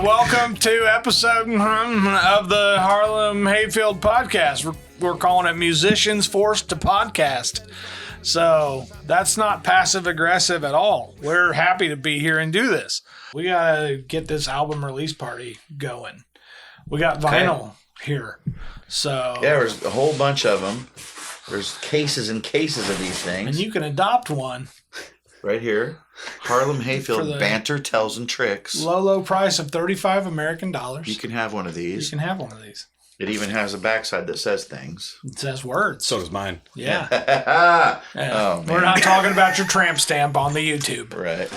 Welcome to episode of the Harlem Hayfield podcast. We're calling it Musicians Forced to Podcast. So that's not passive aggressive at all. We're happy to be here and do this. We got to get this album release party going. We got vinyl here. So yeah, there's a whole bunch of them. There's cases and cases of these things. And you can adopt one. Right here. Harlem Hayfield Banter, Tells, and Tricks. Low price of $35 American. You can have one of these. You can have one of these. It even has a backside that says things. It says words. So does mine. Yeah. Oh, man. We're not talking about your tramp stamp on the YouTube. Right.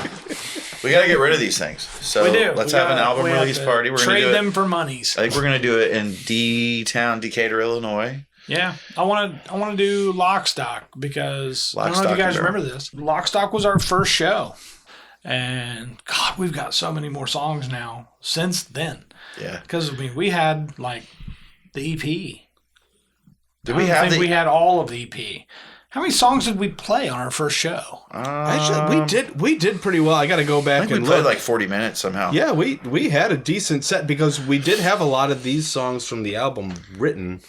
We got to get rid of these things. So we do. Let's have an album release party. We're trade them for monies. I think we're going to do it in D-Town, Decatur, Illinois. Yeah, I want to do Lock Stock because I don't know if you guys remember this. Lock Stock was our first show, and God, we've got so many more songs now since then. Yeah, because I mean, we had like the EP. We had all of the EP. How many songs did we play on our first show? Actually, we did pretty well. I got to go back and look. We played like 40 minutes somehow. Yeah, we had a decent set because we did have a lot of these songs from the album written.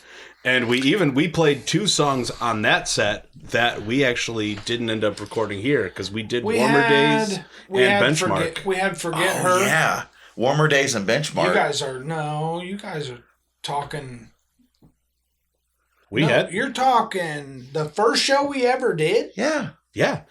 And we played 2 songs on that set that we actually didn't end up recording here because we did Warmer Days and Benchmark. We had Forget Her. Yeah, Warmer Days and Benchmark. You guys are talking. You're talking the first show we ever did. Yeah. We had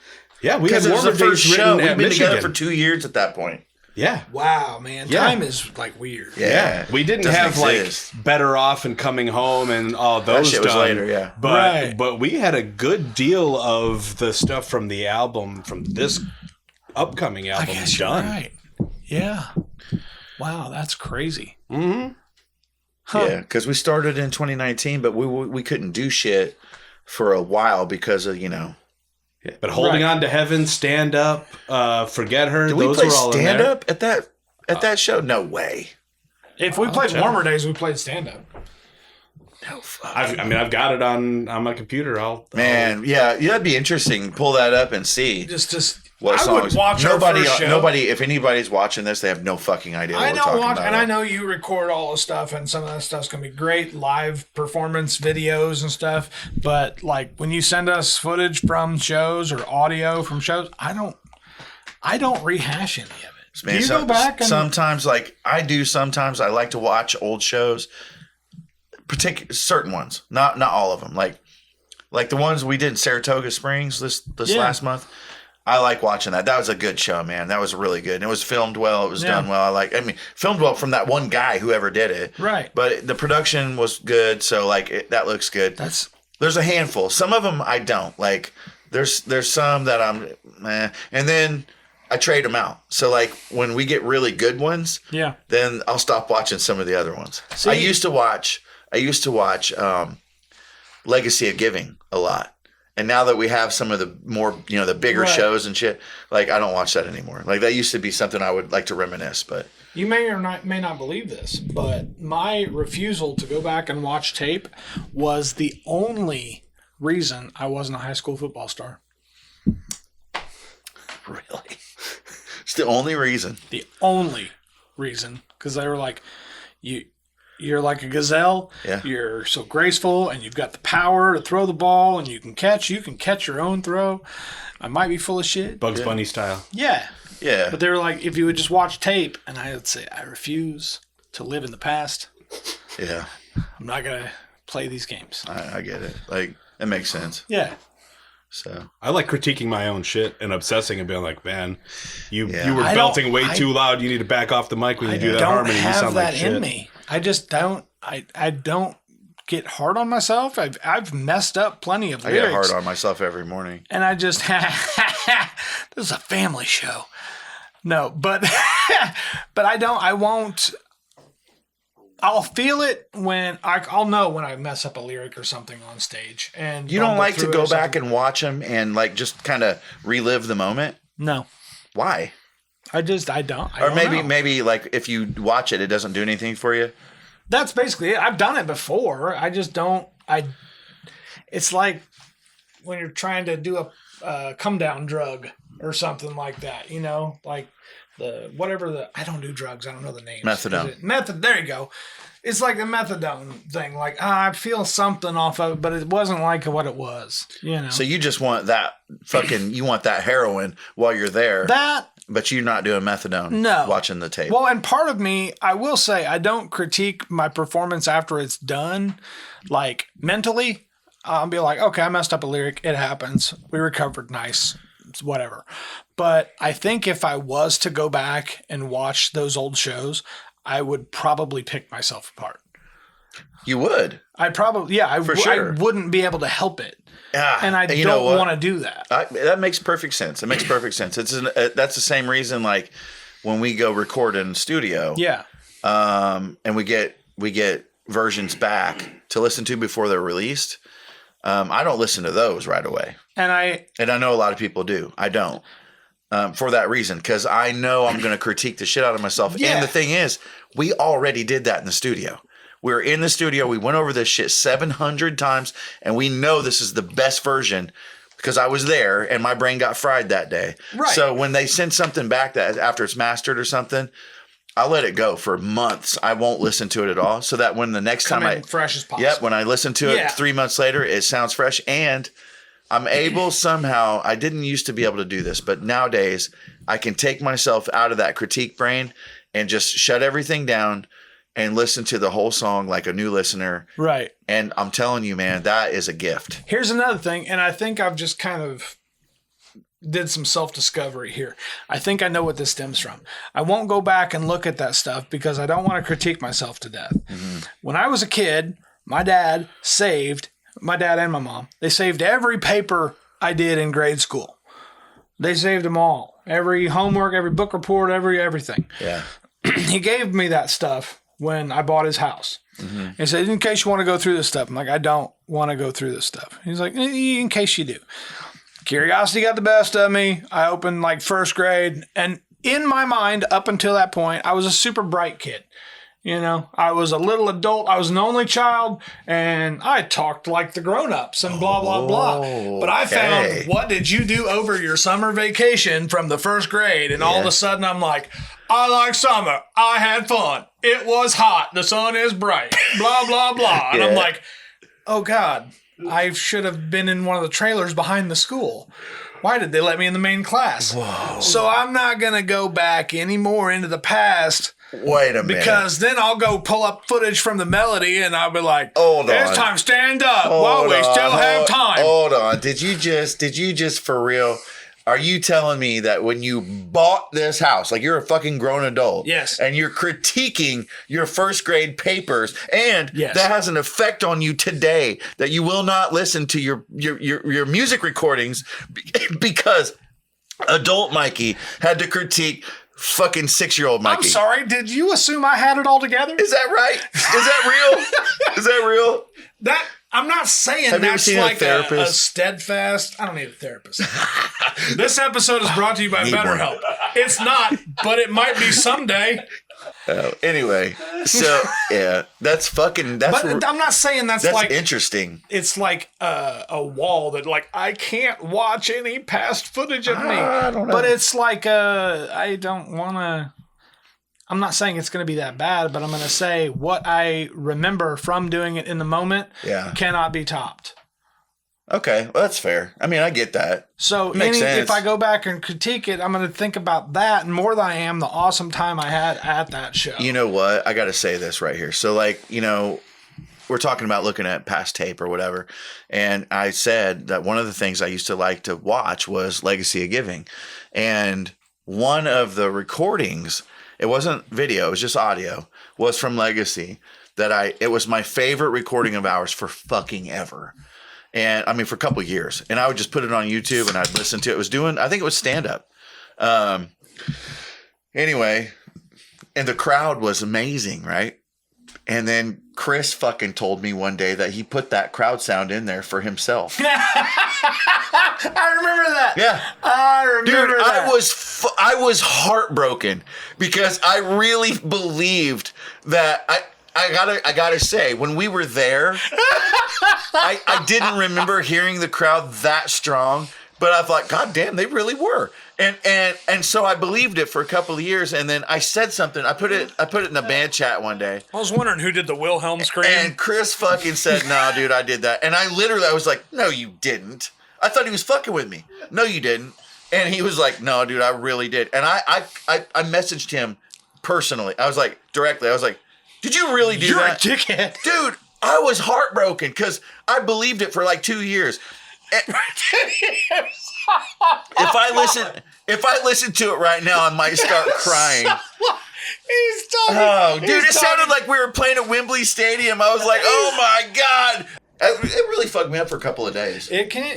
Warmer Days show. We've been together for 2 years at that point. Yeah. Wow, man. Time is like weird. Yeah. We didn't have like Better Off and Coming Home and all those that shit was later, yeah. But we had a good deal of the stuff from the album, from this upcoming album, I guess done. You're right. Yeah. Wow, that's crazy. Mm-hmm. Huh. Yeah, because we started in 2019, but we couldn't do shit for a while because of, Yeah. But Holding On to Heaven, Stand Up, Forget Her. Did those we play were all Stand in there. Up at that show? No way. If we played Warmer Days, we played Stand Up. No fuck. I've got it on my computer. That'd be interesting. Pull that up and see. Just what songs. I would watch nobody, our first show. Nobody. If anybody's watching this, they have no fucking idea what we're talking about. And I know you record all the stuff, and some of that stuff's gonna be great live performance videos and stuff. But like when you send us footage from shows or audio from shows, I don't rehash any of it. Man, do you go back and sometimes, like I do. Sometimes I like to watch old shows, certain ones, not all of them. Like the ones we did in Saratoga Springs this last month. I like watching that. That was a good show, man. That was really good. And it was filmed well. It was done well. Filmed well from that one guy, whoever did it. Right. But the production was good, so that looks good. There's a handful. Some of them I don't like. There's some that I'm, and then I trade them out. So like when we get really good ones, then I'll stop watching some of the other ones. See, I used to watch Legacy of Giving a lot. And now that we have some of the more, the bigger shows and shit, like I don't watch that anymore. Like that used to be something I would like to reminisce, but you may not believe this, but my refusal to go back and watch tape was the only reason I wasn't a high school football star. Really? It's the only reason. The only reason, because they were like, You're like a gazelle. Yeah. You're so graceful, and you've got the power to throw the ball, and you can catch your own throw. I might be full of shit. Bugs Bunny style. Yeah. Yeah. But they were like, if you would just watch tape, and I would say, I refuse to live in the past. Yeah. I'm not going to play these games. I get it. Like, it makes sense. Yeah. So I like critiquing my own shit and obsessing and being like, man, you were belting way too loud. You need to back off the mic when you do that harmony. You sound like shit. I don't have that in me. I just don't. I don't get hard on myself. I've messed up plenty of lyrics. I get hard on myself every morning. And I just this is a family show. No, but I won't. I'll feel it when I'll know when I mess up a lyric or something on stage. And you don't like to go back and watch them and like just kind of relive the moment? No. Why? I don't. Or maybe like if you watch it, it doesn't do anything for you. That's basically it. I've done it before. I just don't. It's like when you're trying to do a come down drug. or something like that. You know, like I don't do drugs. I don't know the names. Methadone. There you go. It's like the methadone thing. Like, I feel something off of it, but it wasn't like what it was, you know. So you just want that you want that heroin while you're there. But you're not doing methadone. No. Watching the tape. Well, and part of me, I will say, I don't critique my performance after it's done. Like, mentally, I'll be like, okay, I messed up a lyric. It happens. We recovered. Nice. It's whatever. But I think if I was to go back and watch those old shows, I would probably pick myself apart. You would? I probably, yeah. Sure. I wouldn't be able to help it. And I don't want to do that. That makes perfect sense. It makes perfect sense. That's the same reason, like, when we go record in the studio. Yeah. And we get versions back to listen to before they're released. I don't listen to those right away. And I know a lot of people do. I don't. For that reason, because I know I'm going to critique the shit out of myself. Yeah. And the thing is, we already did that in the studio. We were in the studio. We went over this shit 700 times, and we know this is the best version because I was there, and my brain got fried that day. Right. So when they send something back that after it's mastered or something, I'll let it go for months. I won't listen to it at all, so that when the next time fresh as possible. Yep. When I listen to it 3 months later, it sounds fresh and. I'm able somehow, I didn't used to be able to do this, but nowadays I can take myself out of that critique brain and just shut everything down and listen to the whole song like a new listener. Right. And I'm telling you, man, that is a gift. Here's another thing, and I think I've just kind of did some self-discovery here. I think I know what this stems from. I won't go back and look at that stuff because I don't want to critique myself to death. Mm-hmm. When I was a kid, my dad and my mom, they saved every paper I did in grade school. They saved them all. Every homework, every book report, everything. Yeah. He gave me that stuff when I bought his house. Mm-hmm. He said, in case you want to go through this stuff. I'm like, I don't want to go through this stuff. He's like, in case you do. Curiosity got the best of me. I opened like first grade. And in my mind, up until that point, I was a super bright kid. You know, I was a little adult. I was an only child, and I talked like the grown-ups and blah, blah, blah. But I found, what did you do over your summer vacation from the first grade? And all of a sudden, I'm like, I like summer. I had fun. It was hot. The sun is bright. Blah, blah, blah. And I'm like, oh, God, I should have been in one of the trailers behind the school. Why did they let me in the main class? Whoa. So I'm not going to go back anymore into the past. Wait a minute. Because then I'll go pull up footage from the melody and I'll be like, hold on. It's time, stand up while we still have time. Hold on. Did you just for real, are you telling me that when you bought this house, like you're a fucking grown adult, yes, and you're critiquing your first grade papers, and that has an effect on you today that you will not listen to your music recordings because adult Mikey had to critique fucking 6-year-old Mikey? I'm sorry. Did you assume I had it all together? Is that right? Is that real? Is that real? I'm not saying that's like a steadfast. I don't need a therapist. This episode is brought to you by BetterHelp. It's not, but it might be someday. Anyway, so that's fucking. But I'm not saying that's like interesting. It's like a wall that like I can't watch any past footage of me. I don't know. But it's like I don't want to. I'm not saying it's going to be that bad, but I'm going to say what I remember from doing it in the moment cannot be topped. Okay, well, that's fair. I mean, I get that. So if I go back and critique it, I'm going to think about that more than I am the awesome time I had at that show. You know what? I got to say this right here. So, like, you know, we're talking about looking at past tape or whatever. And I said that one of the things I used to like to watch was Legacy of Giving. And one of the recordings, it wasn't video, it was just audio, was from Legacy. It was my favorite recording of ours for fucking ever. And I mean, for a couple of years. And I would just put it on YouTube and I'd listen to it. I think it was stand up. Anyway, and the crowd was amazing, right? And then Chris fucking told me one day that he put that crowd sound in there for himself. I remember that. Yeah. I remember that. I was heartbroken because I really believed that I gotta say, when we were there, I didn't remember hearing the crowd that strong, But I thought, God damn, they really were. And so I believed it for a couple of years, and then I said something. I put it in a band chat one day. I was wondering who did the Wilhelm scream. And Chris fucking said, "Nah, dude, I did that." And I was like, "No, you didn't." I thought he was fucking with me. No, you didn't. And he was like, "No, dude, I really did." And I messaged him personally. I was like, directly. I was like, "Did you really do that?" You're a dickhead. Dude, I was heartbroken because I believed it for like 2 years. If I listen to it right now, I might start crying. He's talking. Oh, dude, it sounded like we were playing at Wembley Stadium. I was like, oh my God. It really fucked me up for a couple of days. It can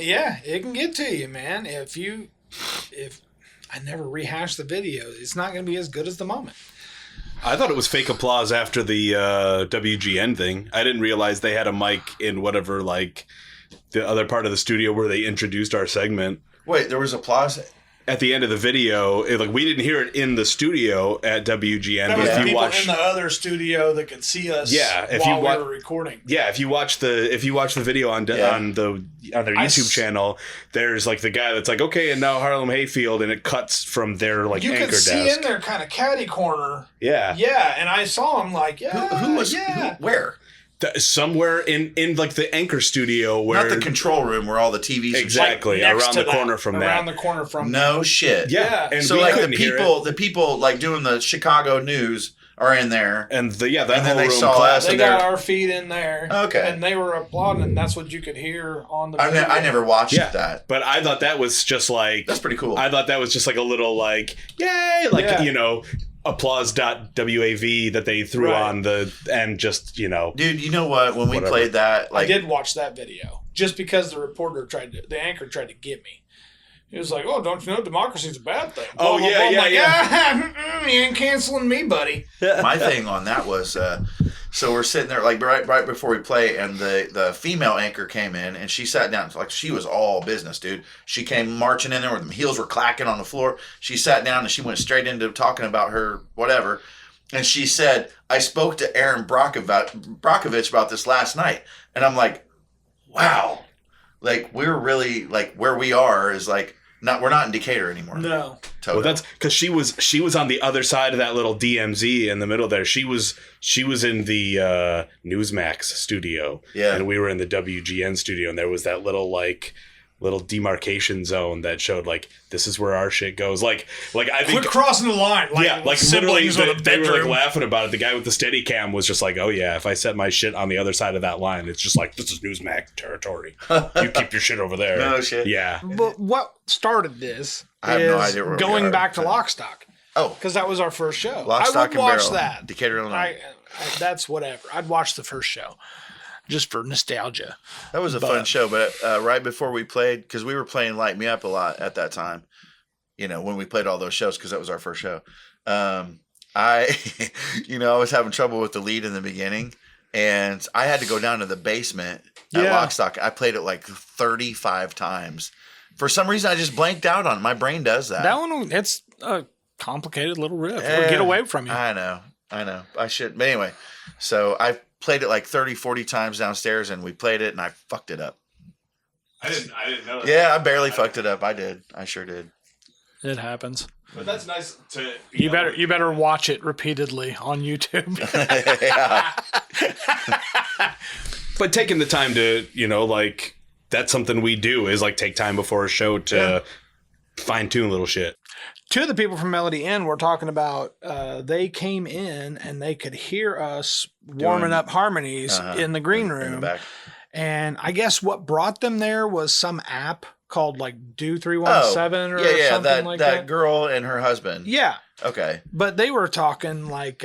get to you, man. If I never rehash the video, it's not going to be as good as the moment. I thought it was fake applause after the WGN thing. I didn't realize they had a mic in whatever, like, the other part of the studio where they introduced our segment. Wait, there was applause? At the end of the video, like, we didn't hear it in the studio at WGN. There But was if you people watch in the other studio that could see us while we were recording. Yeah, if you watch the video on their YouTube channel, there's like the guy that's like, okay, and now Harlem Hayfield, and it cuts from their like anchor desk. You could see in their kind of caddy corner. Yeah. Yeah, and I saw him like, where? Somewhere in like the anchor studio where not the control room where all the TVs exactly like around the corner from that. Around the corner from no shit. Yeah. And so like the people like doing the Chicago news are in there. And that and whole then they room saw class. They got our feet in there. Okay. And they were applauding, and that's what you could hear on the video. I never watched that. But I thought that was just like that's pretty cool. I thought that was just like a little like yay, like you know, applause.wav that they threw on the and just, you know. Dude, you know what? When we played that, like, I did watch that video just because the anchor tried to get me. He was like, "Oh, don't you know democracy's a bad thing?" Oh, blah, yeah, blah, blah. yeah. You ain't canceling me, buddy. My thing on that was, so we're sitting there like right before we play, and the female anchor came in, and she sat down. Like, she was all business, dude. She came marching in there with them heels were clacking on the floor. She sat down and she went straight into talking about her whatever. And she said, "I spoke to Aaron Brockovich about this last night." And I'm like, wow. Like, we're really, like, where we are is like, we're not in Decatur anymore. No. Totally. Well, that's because she was on the other side of that little DMZ in the middle there. She was in the Newsmax studio, and we were in the WGN studio, and there was that little demarcation zone that showed like this is where our shit goes. Like I think quit crossing the line. Like, like literally they were like bedroom. laughing about it. The guy with the Steadicam was just like, "Oh yeah, if I set my shit on the other side of that line, it's just like this is Newsmax territory. You keep your shit over there." No shit. Yeah. But what started this? I have no idea where we going are. back to Lockstock. Oh, because that was our first show. Lock, I Stock, would and watch Barrel, that. Decatur, Illinois. That's whatever. I'd watch the first show just for nostalgia. That was a fun show, but right before we played, because we were playing Light Me Up a lot at that time, you know, when we played all those shows, because that was our first show. I was having trouble with the lead in the beginning, and I had to go down to the basement at Lockstock. I played it like 35 times. For some reason, I just blanked out on it. My brain does that. That one, it's a complicated little riff. It'll get away from you. I know. I should. But anyway, so I played it like 30, 40 times downstairs, and we played it, and I fucked it up. I didn't know that. Yeah, I barely fucked it up. I did. I sure did. It happens. But that's nice to You better watch it repeatedly on YouTube. But taking the time to, you know, like that's something we do is like take time before a show to fine tune little shit. Two of the people from Melody Inn were talking about they came in and they could hear us warming up harmonies in the green room. In the back. And I guess what brought them there was some app called like Do 317 or something like that. That girl and her husband. Yeah. Okay. But they were talking like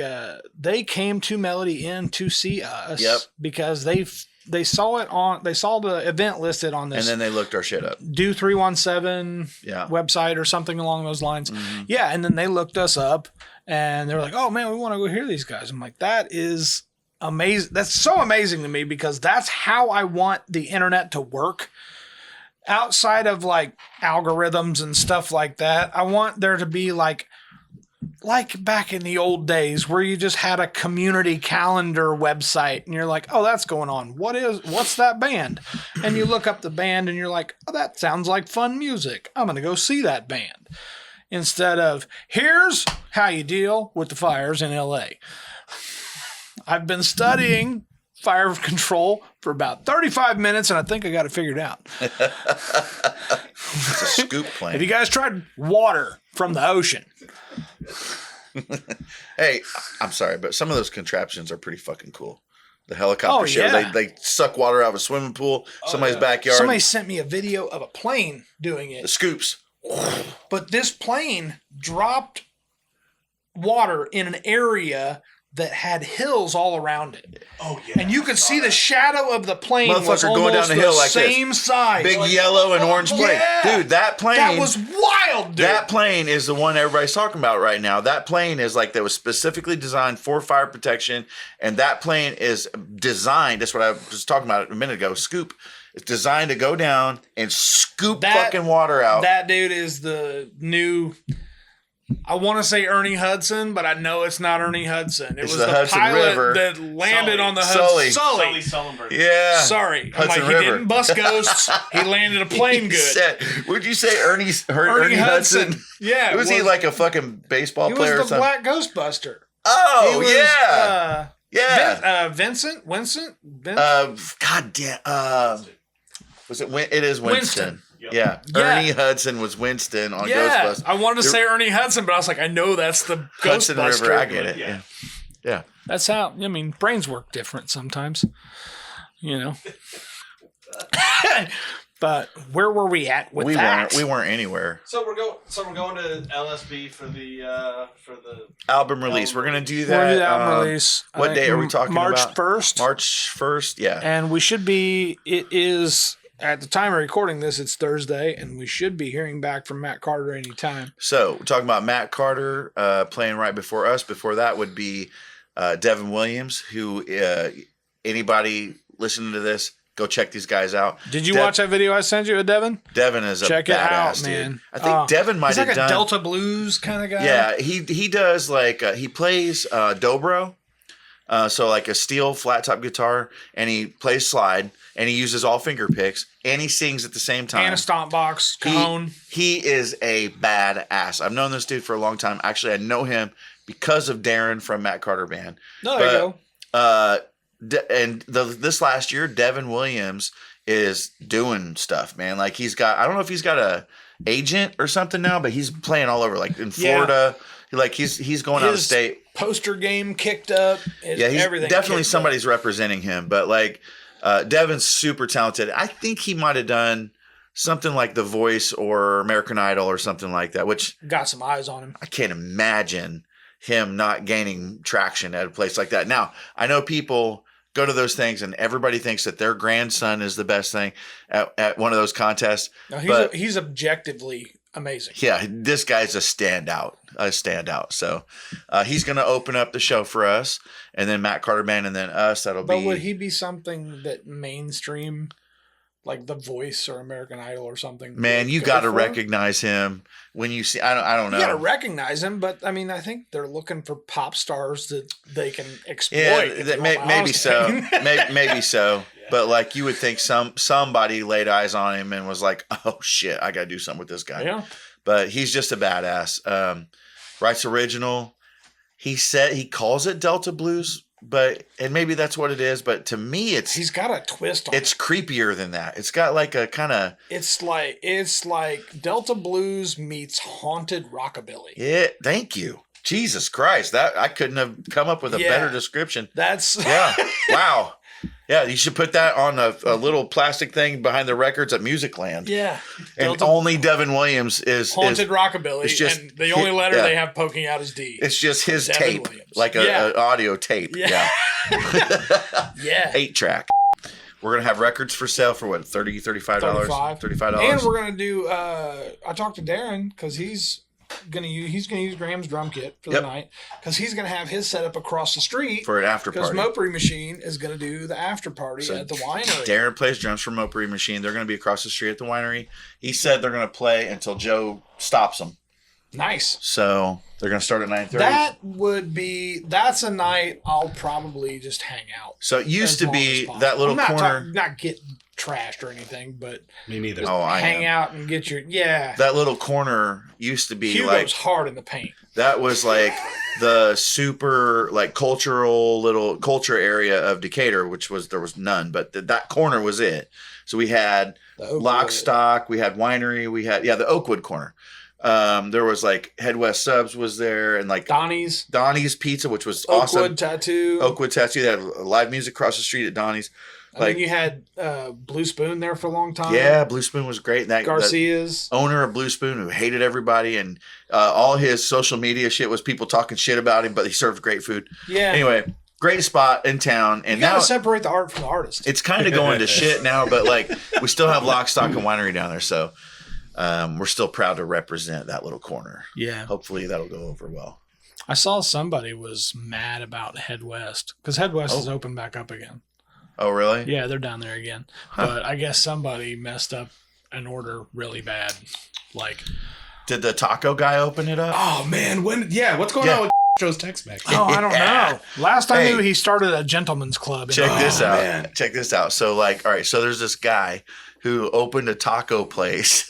they came to Melody Inn to see us because they saw the event listed on this. And then they looked our shit up. Do 317 website or something along those lines. Mm-hmm. Yeah. And then they looked us up and they were like, "Oh man, we want to go hear these guys." I'm like, that is amazing. That's so amazing to me because that's how I want the internet to work. Outside of like algorithms and stuff like that, I want there to be like like back in the old days where you just had a community calendar website and you're like, oh, that's going on. What's that band? And you look up the band and you're like, oh, that sounds like fun music. I'm going to go see that band. Instead of, here's how you deal with the fires in LA. I've been studying fire control for about 35 minutes and I think I got it figured out. It's a scoop plane. Have you guys tried water from the ocean? Hey, I'm sorry, but some of those contraptions are pretty fucking cool. The helicopter show, yeah. they suck water out of a swimming pool, somebody's backyard. Somebody sent me a video of a plane doing The it. scoops. But this plane dropped water in an area that had hills all around it. Oh yeah. And you could see the shadow of the plane was Motherfucker almost going down the hill like this. same size. Big yellow and orange plane. Yeah. Dude, that plane. That was wild, dude. That plane is the one everybody's talking about right now. That plane is like that was specifically designed for fire protection, and that plane is designed. That's what I was talking about a minute ago. Scoop. It's designed to go down and scoop fucking water out. That dude is the new. I want to say Ernie Hudson, but I know it's not Ernie Hudson. It It's was the the Hudson pilot River. that landed on the Sully. Hudson. Sully Sullenberg. Yeah. Sorry, Hudson I'm like, River. he didn't bust ghosts. He landed a plane good. Would you say Ernie Ernie Hudson? Hudson. Yeah. Was he like a fucking baseball he player or was the something? Black Ghostbuster. Oh, He was, yeah. Yeah. Vincent? Winston? God damn. Was it? It is Winston. Yep. Yeah. Yeah. Ernie Hudson was Winston on Yeah. Ghostbusters. I wanted to say Ernie Hudson, but I was like, I know that's the Hudson Ghostbuster. River. I get it. Yeah. Yeah. That's how, I mean, brains work different sometimes, you know. But where were we at with that? We weren't anywhere. So we're going to LSB for the Album release. We're gonna do We're that. gonna do the album release. I What think day are we talking March about? 1st. March 1st. Yeah. And we should be, it is, at the time of recording this, it's Thursday, and we should be hearing back from Matt Carter anytime. So we're talking about Matt Carter playing right before us. Before that would be Devin Williams, who anybody listening to this, go check these guys out. Did you watch that video I sent you of Devin? Devin is a Check it badass out, dude. man. I think Devin might he's have like done a Delta blues kind of guy. Yeah, he does like he plays dobro, so like a steel flat top guitar, and he plays slide, and he uses all finger picks, and he sings at the same time. And a stomp box, cajon. He is a badass. I've known this dude for a long time. Actually, I know him because of Darren from Matt Carter Band. No, there you go. This last year, Devin Williams is doing stuff, man. Like I don't know if he's got a agent or something now, but he's playing all over, like in Florida. Like he's going out of state. Poster game kicked up. Yeah, he's everything definitely kicked somebody's representing him. But like Devin's super talented. I think he might have done something like The Voice or American Idol or something like that, which up. Got some eyes on him. I can't imagine him not gaining traction at a place like that. Now, I know people go to those things and everybody thinks that their grandson is the best thing at one of those contests. No, but he's objectively amazing. yeah, this guy's a standout. So he's going to open up the show for us, and then Matt Carter Band, and then us. But would he be something that mainstream, like The Voice or American Idol or something? Man, you got to recognize him when you see. I don't know. You got to recognize him, but I mean, I think they're looking for pop stars that they can exploit. Yeah, maybe so. Maybe so. Yeah. But like you would think somebody laid eyes on him and was like, "Oh shit, I got to do something with this guy." Yeah. But he's just a badass. Writes original. He said he calls it Delta Blues, and maybe that's what it is. But to me, he's got a twist on it. It's creepier than that. It's got like a kind of. It's like Delta Blues meets Haunted Rockabilly. Yeah. Thank you. Jesus Christ, that I couldn't have come up with a better description. That's yeah. Wow. Yeah, you should put that on a little plastic thing behind the records at Musicland. Yeah. And only Devin Williams is Haunted Rockabilly. It's just and the only letter they have poking out is D. It's just his Devin tape, Williams. like an audio tape. Yeah. Yeah. 8-track. We're going to have records for sale for what, $30, $35? $35. And we're going to do, I talked to Darren because he's going to use Graham's drum kit for the night because he's going to have his set up across the street for an after party. Because Mopery Machine is going to do the after party at the winery. Darren plays drums for Mopery Machine. They're going to be across the street at the winery. He said they're going to play until Joe stops them. Nice. So They're going to start at 9:30. That's a night I'll probably just hang out. So it used to be that little corner. Not get trashed or anything, but me neither. Hang out and get your That little corner used to be Hugo's hard in the paint. That was like the super like culture area of Decatur, which was there was none, but that corner was it. So we had Lock Stock, we had Winery, we had the Oakwood corner. There was like Head West Subs was there, and like Donnie's Pizza, which was Oakwood awesome. Oakwood Tattoo. They had live music across the street at Donnie's. Then you had Blue Spoon there for a long time. Yeah, Blue Spoon was great. And Garcia's owner of Blue Spoon, who hated everybody, and all his social media shit was people talking shit about him, but he served great food. Yeah. Anyway, great spot in town, and you gotta now separate the art from the artist. It's kind of going to shit now, but like we still have Lock, Stock, and Winery down there, so we're still proud to represent that little corner. Yeah. Hopefully that'll go over well. I saw somebody was mad about Head West because Head West is open back up again. Oh, really? Yeah, they're down there again. Huh. But I guess somebody messed up an order really bad. Like, did the taco guy open it up? Oh man, what's going on with Joe's Tex-Mex? Oh, I don't know. Last I knew, he started a gentleman's club. Check this out. Man. Check this out. So, like, all right. So there's this guy who opened a taco place.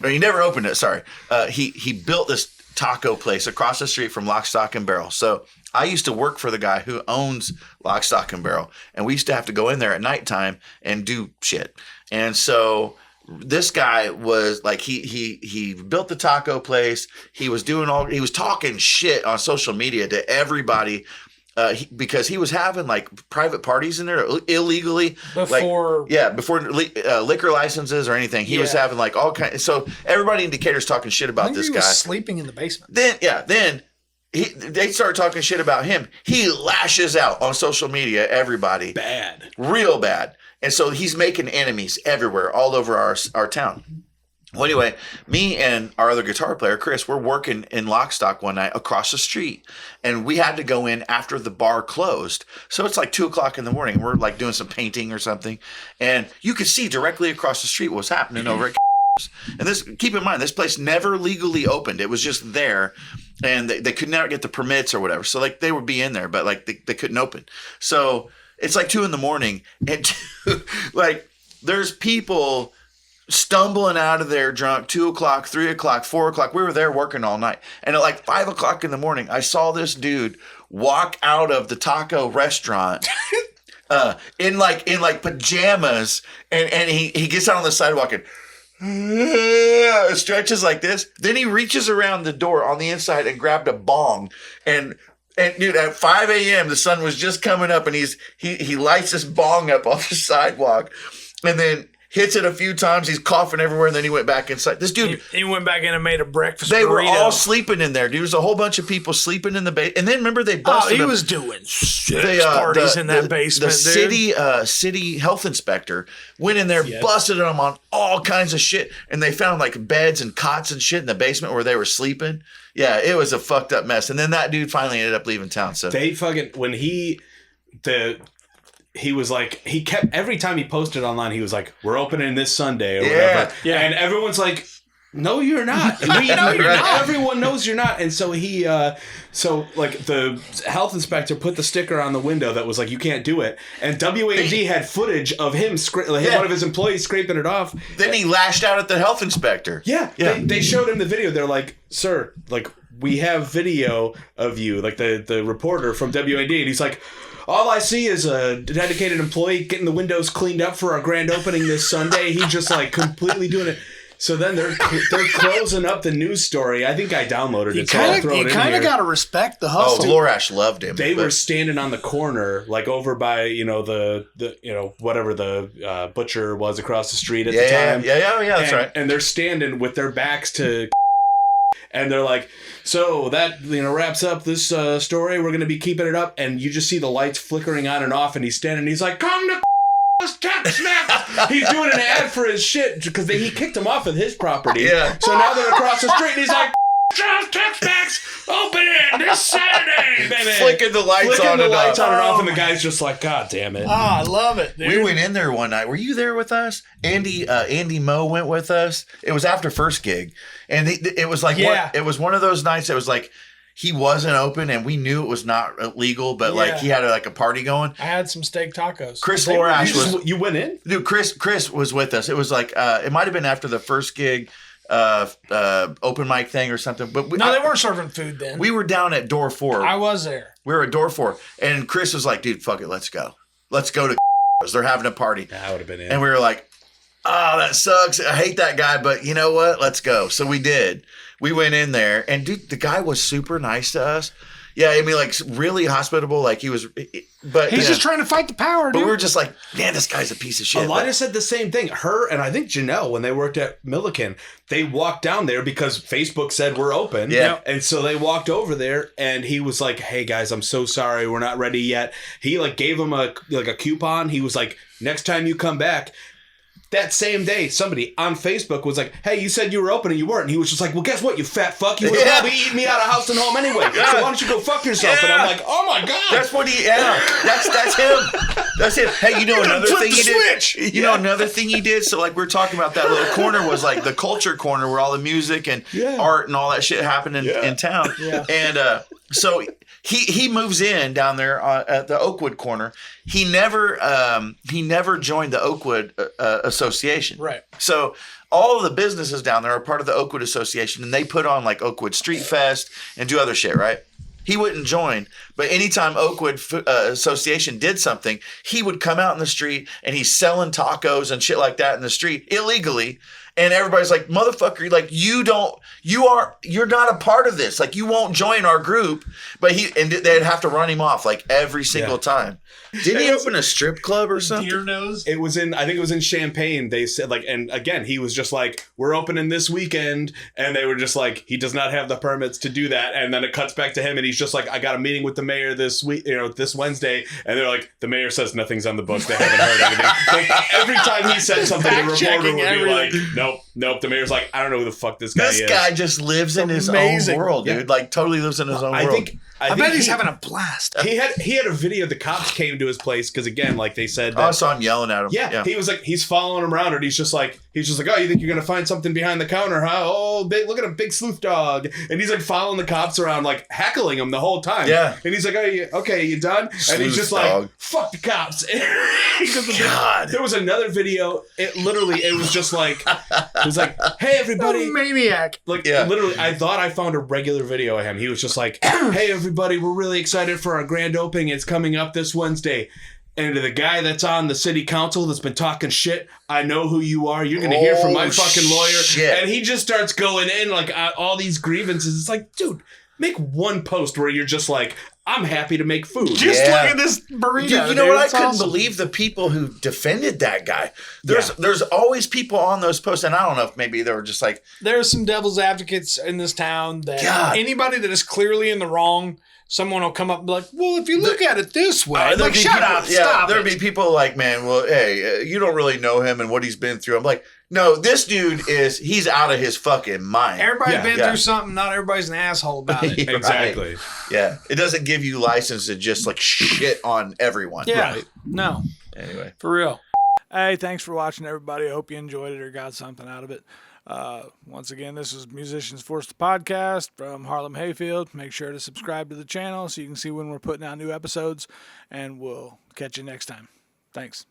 Or he never opened it. Sorry. He built this taco place across the street from Lock, Stock, and Barrel. So I used to work for the guy who owns Lock, Stock, and Barrel, and we used to have to go in there at nighttime and do shit. And so this guy was like, he built the taco place. He was talking shit on social media to everybody. Because he was having like private parties in there illegally before liquor licenses or anything. He was having like all kinds. So everybody in Decatur's talking shit about this guy. Sleeping in the basement. Then they started talking shit about him. He lashes out on social media. Everybody real bad, and so he's making enemies everywhere, all over our town. Well, anyway, me and our other guitar player, Chris, we're working in Lock, Stock one night across the street. And we had to go in after the bar closed. So it's like 2:00 in the morning. We're like doing some painting or something. And you could see directly across the street what was happening over at And this, keep in mind, this place never legally opened. It was just there. And they could never get the permits or whatever. So like they would be in there, but like they couldn't open. So it's like 2 a.m. and like there's people stumbling out of there drunk, 2 o'clock, 3 o'clock, 4 o'clock. We were there working all night. And at like 5 o'clock in the morning, I saw this dude walk out of the taco restaurant in pajamas. And he gets out on the sidewalk and stretches like this. Then he reaches around the door on the inside and grabbed a bong. And dude, at 5 a.m., the sun was just coming up and he lights this bong up off the sidewalk. And then hits it a few times. He's coughing everywhere, and then he went back inside. This dude, he went back in and made a breakfast. They burrito. were all sleeping in there, dude. There was a whole bunch of people sleeping in the basement. And then remember they busted. He was doing parties in that basement. The city health inspector went in there, busted them on all kinds of shit, and they found like beds and cots and shit in the basement where they were sleeping. Yeah, it was a fucked up mess. And then that dude finally ended up leaving town. So they he was like, he kept, every time he posted online, he was like, we're opening this Sunday or whatever. Yeah. And everyone's like, no, you're not. No, you're not. Everyone knows you're not. And so the health inspector put the sticker on the window that was like, you can't do it. And WAD had footage of him, one of his employees scraping it off. Then he lashed out at the health inspector. Yeah. They showed him the video. They're like, sir, like, we have video of you, like the reporter from WAD. And he's like, all I see is a dedicated employee getting the windows cleaned up for our grand opening this Sunday. He's just like completely doing it. So then they're closing up the news story. I think I downloaded it. You kind of got to respect the hustle. Oh, Lorash loved him. They were standing on the corner, like over by the whatever the butcher was across the street at the time. Yeah. That's right. And they're standing with their backs to. And they're like, so that wraps up this story. We're going to be keeping it up. And you just see the lights flickering on and off. And he's standing. He's like, come to Tex-Mex. He's doing an ad for his shit because he kicked him off of his property. Yeah. So now they're across the street. And he's like, Tex-Mex opening this Saturday, baby. Flicking the lights on and off. And the guy's just like, God damn it. Oh, I love it, dude. We went in there one night. Were you there with us? Andy Moe went with us. It was after first gig. And it was like, it was one of those nights that was like, he wasn't open, and we knew it was not illegal, but like he had a party going. I had some steak tacos. Chris Lorash was. You went in? Dude, Chris was with us. It was like it might have been after the first gig, open mic thing or something. But they weren't serving food then. We were down at door 4. I was there. We were at door 4, and Chris was like, "Dude, fuck it, let's go to." They're having a party. I would have been in. And we were like, "Oh, that sucks. I hate that guy, but you know what? Let's go." So we did. We went in there, and dude, the guy was super nice to us. Yeah, I mean, like really hospitable. Like he was, but he's just trying to fight the power, dude. But we were just like, man, this guy's a piece of shit. Elida said the same thing. Her and I think Janelle, when they worked at Milliken, they walked down there because Facebook said we're open. Yeah. And so they walked over there, and he was like, "Hey guys, I'm so sorry, we're not ready yet." He like gave him a coupon. He was like, "Next time you come back." That same day, somebody on Facebook was like, "Hey, you said you were open and you weren't." And he was just like, "Well, guess what, you fat fuck? You would have probably eaten me out of house and home anyway. So why don't you go fuck yourself?" And I'm like, "Oh my God." That's what he, that's him. That's him. Hey, you know another thing he did? You know another thing he did? So like we're talking about that little corner was like the culture corner where all the music and art and all that shit happened in town. Yeah. And so he moves in down there at the Oakwood corner. He never joined the Oakwood Association. Right. So all of the businesses down there are part of the Oakwood Association, and they put on like Oakwood Street Fest and do other shit, right? He wouldn't join, but anytime Oakwood Association did something, he would come out in the street and he's selling tacos and shit like that in the street illegally. And everybody's like, "Motherfucker, like you're not a part of this. Like you won't join our group." But they'd have to run him off like every single time. Didn't he open a strip club or something? Deer nose. It was I think it was in Champaign. They said like, and again, he was just like, "We're opening this weekend," and they were just like, he does not have the permits to do that. And then it cuts back to him, and he's just like, "I got a meeting with the mayor this week, this Wednesday," and they're like, "The mayor says nothing's on the books. They haven't heard anything." Like every time he said something, the reporter would be like, Nope. The mayor's like, "I don't know who the fuck this guy is." This guy just lives in his own world, dude. Like totally lives in his own world. I bet he's having a blast. He had a video. The cops came to his place because again, like they said, I saw him yelling at him. Yeah, he was like, he's following him around, and he's just like, "Oh, you think you're gonna find something behind the counter, huh? Oh, look at a big sleuth dog." And he's like following the cops around, like heckling him the whole time. Yeah, and he's like, "Oh, okay, you done?" And he's just like, "Fuck the cops." God. There was another video. It was just like, it was like, "Hey everybody, maniac!" Like literally, I thought I found a regular video of him. He was just like, "Hey everybody, we're really excited for our grand opening. It's coming up this Wednesday." And to the guy that's on the city council that's been talking shit, "I know who you are. You're going to hear from my fucking lawyer." Shit. And he just starts going in like all these grievances. It's like, dude, make one post where you're just like, "I'm happy to make food." Just look at this burrito. Dude, you know what? I couldn't believe the people who defended that guy. There's always people on those posts, and I don't know if maybe they were just like... There are some devil's advocates in this town that anybody that is clearly in the wrong, someone will come up and be like, "Well, if you look at it this way," like, shut up, stop. There'll be people like, "Man, well, hey, you don't really know him and what he's been through." I'm like, no, this dude he's out of his fucking mind. Everybody's been through something. Not everybody's an asshole about it. Exactly. Right. Yeah. It doesn't give you license to just like shit on everyone. Yeah. Right? No. Anyway. For real. Hey, thanks for watching, everybody. I hope you enjoyed it or got something out of it. Once again, this is Musicians Force the Podcast from Harlem Hayfield. Make sure to subscribe to the channel so you can see when we're putting out new episodes, and we'll catch you next time. Thanks.